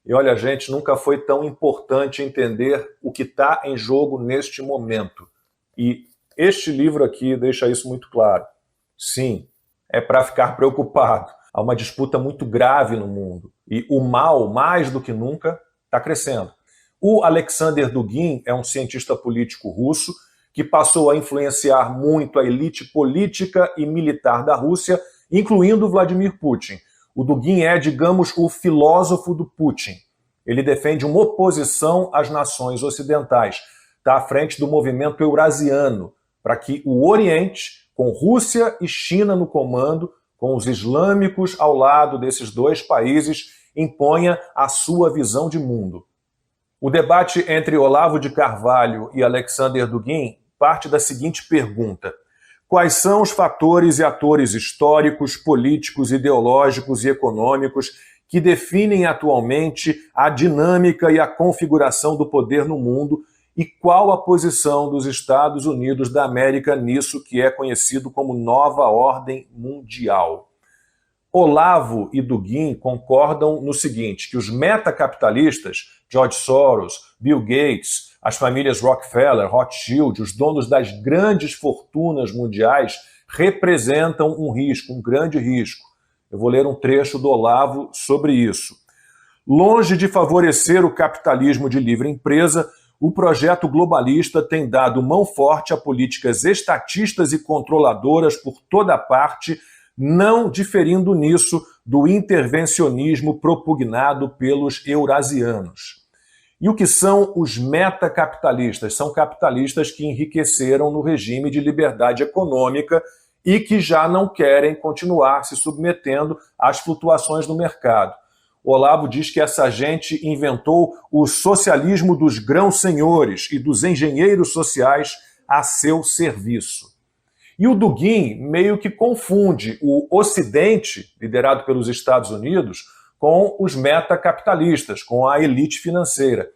E olha, gente, nunca foi tão importante entender o que está em jogo neste momento. E este livro aqui deixa isso muito claro. Sim, é para ficar preocupado. Há uma disputa muito grave no mundo. E o mal, mais do que nunca, está crescendo. O Alexander Dugin é um cientista político russo que passou a influenciar muito a elite política e militar da Rússia, incluindo Vladimir Putin. O Dugin é, digamos, o filósofo do Putin. Ele defende uma oposição às nações ocidentais. Está à frente do movimento eurasiano, para que o Oriente, com Rússia e China no comando, com os islâmicos ao lado desses dois países, imponha a sua visão de mundo. O debate entre Olavo de Carvalho e Alexander Dugin parte da seguinte pergunta: quais são os fatores e atores históricos, políticos, ideológicos e econômicos que definem atualmente a dinâmica e a configuração do poder no mundo e qual a posição dos Estados Unidos da América nisso que é conhecido como nova ordem mundial? Olavo e Dugin concordam no seguinte, que os metacapitalistas, George Soros, Bill Gates, as famílias Rockefeller, Rothschild, os donos das grandes fortunas mundiais, representam um risco, um grande risco. Eu vou ler um trecho do Olavo sobre isso. Longe de favorecer o capitalismo de livre empresa, o projeto globalista tem dado mão forte a políticas estatistas e controladoras por toda parte, não diferindo nisso do intervencionismo propugnado pelos eurasianos. E o que são os metacapitalistas? São capitalistas que enriqueceram no regime de liberdade econômica e que já não querem continuar se submetendo às flutuações do mercado. O Olavo diz que essa gente inventou o socialismo dos grãos-senhores e dos engenheiros sociais a seu serviço. E o Dugin meio que confunde o Ocidente, liderado pelos Estados Unidos, com os metacapitalistas, com a elite financeira.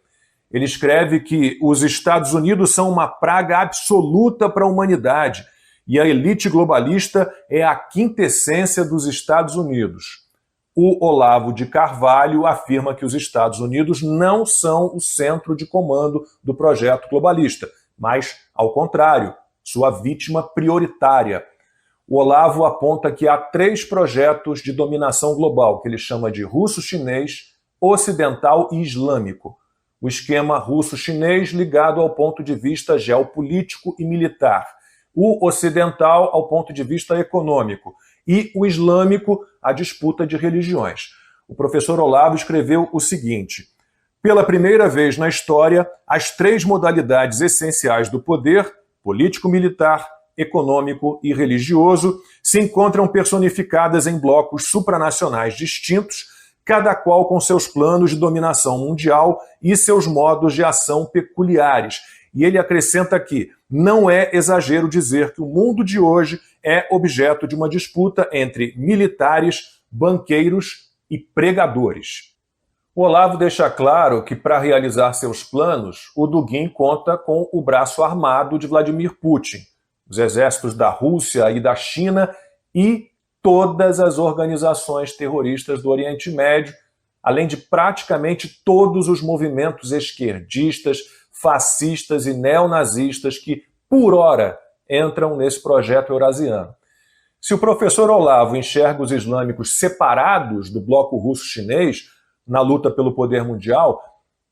Ele escreve que os Estados Unidos são uma praga absoluta para a humanidade e a elite globalista é a quintessência dos Estados Unidos. O Olavo de Carvalho afirma que os Estados Unidos não são o centro de comando do projeto globalista, mas, ao contrário, sua vítima prioritária. O Olavo aponta que há 3 projetos de dominação global, que ele chama de russo-chinês, ocidental e islâmico. O esquema russo-chinês ligado ao ponto de vista geopolítico e militar. O ocidental ao ponto de vista econômico. E o islâmico, a disputa de religiões. O professor Olavo escreveu o seguinte: pela primeira vez na história, as 3 modalidades essenciais do poder, político-militar, econômico e religioso, se encontram personificadas em blocos supranacionais distintos, cada qual com seus planos de dominação mundial e seus modos de ação peculiares. E ele acrescenta que não é exagero dizer que o mundo de hoje é objeto de uma disputa entre militares, banqueiros e pregadores. O Olavo deixa claro que, para realizar seus planos, o Dugin conta com o braço armado de Vladimir Putin, os exércitos da Rússia e da China e todas as organizações terroristas do Oriente Médio, além de praticamente todos os movimentos esquerdistas, fascistas e neonazistas que, por hora, entram nesse projeto eurasiano. Se o professor Olavo enxerga os islâmicos separados do bloco russo-chinês na luta pelo poder mundial,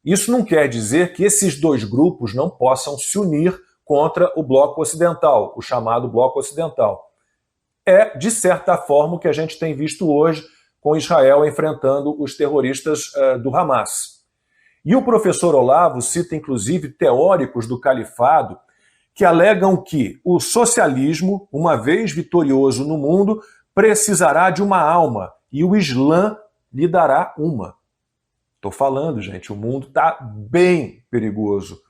isso não quer dizer que esses 2 grupos não possam se unir contra o bloco ocidental, o chamado bloco ocidental. É, de certa forma, o que a gente tem visto hoje com Israel enfrentando os terroristas do Hamas. E o professor Olavo cita, inclusive, teóricos do califado que alegam que o socialismo, uma vez vitorioso no mundo, precisará de uma alma e o Islã lhe dará uma. Estou falando, gente, o mundo está bem perigoso.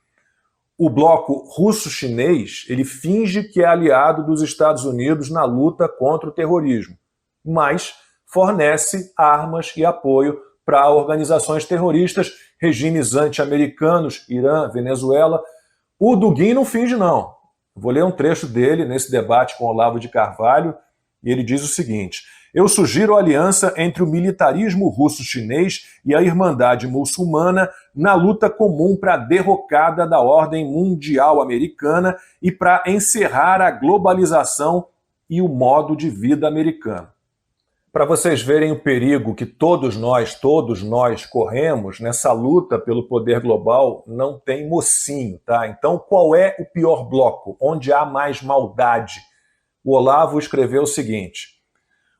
O bloco russo-chinês, ele finge que é aliado dos Estados Unidos na luta contra o terrorismo, mas fornece armas e apoio para organizações terroristas, regimes anti-americanos, Irã, Venezuela. O Dugin não finge, não. Vou ler um trecho dele nesse debate com Olavo de Carvalho, e ele diz o seguinte: eu sugiro a aliança entre o militarismo russo-chinês e a Irmandade Muçulmana na luta comum para a derrocada da ordem mundial americana e para encerrar a globalização e o modo de vida americano. Para vocês verem o perigo que todos nós corremos nessa luta pelo poder global, não tem mocinho, tá? Então, qual é o pior bloco? Onde há mais maldade? O Olavo escreveu o seguinte: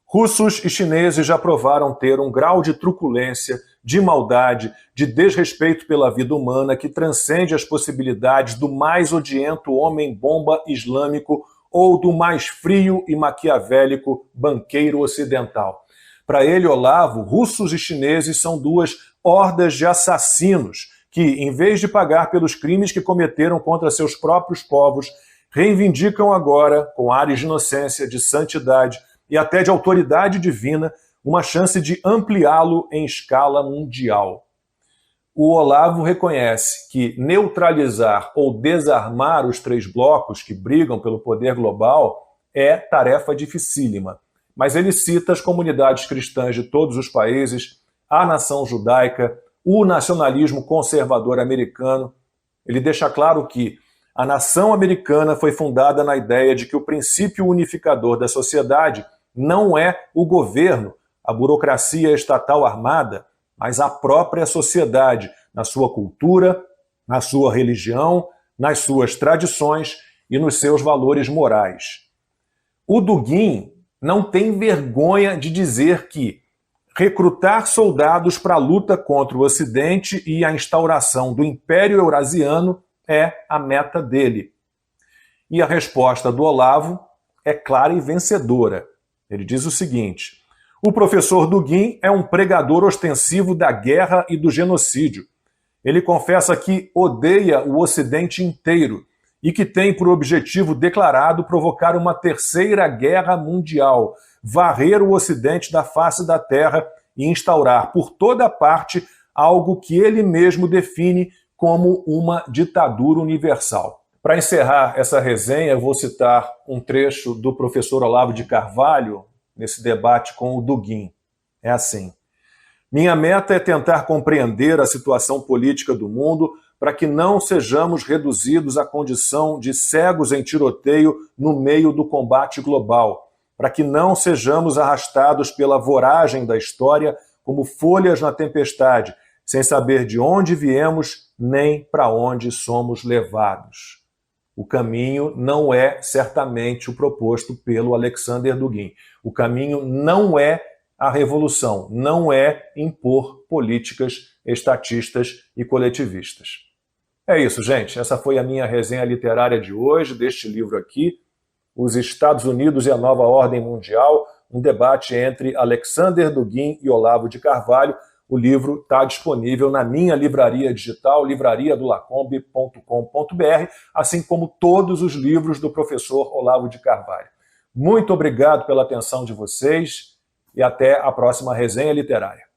russos e chineses já provaram ter um grau de truculência, de maldade, de desrespeito pela vida humana que transcende as possibilidades do mais odiento homem-bomba islâmico ou do mais frio e maquiavélico banqueiro ocidental. Para ele, Olavo, russos e chineses são duas hordas de assassinos que, em vez de pagar pelos crimes que cometeram contra seus próprios povos, reivindicam agora, com ares de inocência, de santidade e até de autoridade divina, uma chance de ampliá-lo em escala mundial. O Olavo reconhece que neutralizar ou desarmar os três blocos que brigam pelo poder global é tarefa dificílima, mas ele cita as comunidades cristãs de todos os países, a nação judaica, o nacionalismo conservador americano. Ele deixa claro que a nação americana foi fundada na ideia de que o princípio unificador da sociedade não é o governo, a burocracia estatal armada, mas a própria sociedade, na sua cultura, na sua religião, nas suas tradições e nos seus valores morais. O Dugin não tem vergonha de dizer que recrutar soldados para a luta contra o Ocidente e a instauração do Império Eurasiano é a meta dele. E a resposta do Olavo é clara e vencedora. Ele diz o seguinte: o professor Dugin é um pregador ostensivo da guerra e do genocídio. Ele confessa que odeia o Ocidente inteiro e que tem por objetivo declarado provocar uma terceira guerra mundial, varrer o Ocidente da face da Terra e instaurar por toda parte algo que ele mesmo define como uma ditadura universal. Para encerrar essa resenha, eu vou citar um trecho do professor Olavo de Carvalho nesse debate com o Dugin. É assim: minha meta é tentar compreender a situação política do mundo para que não sejamos reduzidos à condição de cegos em tiroteio no meio do combate global, para que não sejamos arrastados pela voragem da história como folhas na tempestade, sem saber de onde viemos nem para onde somos levados. O caminho não é certamente o proposto pelo Alexander Dugin. O caminho não é a revolução, não é impor políticas estatistas e coletivistas. É isso, gente. Essa foi a minha resenha literária de hoje, deste livro aqui, Os Estados Unidos e a Nova Ordem Mundial, um debate entre Alexander Dugin e Olavo de Carvalho. O livro está disponível na minha livraria digital, livrariadolacombe.com.br, assim como todos os livros do professor Olavo de Carvalho. Muito obrigado pela atenção de vocês e até a próxima resenha literária.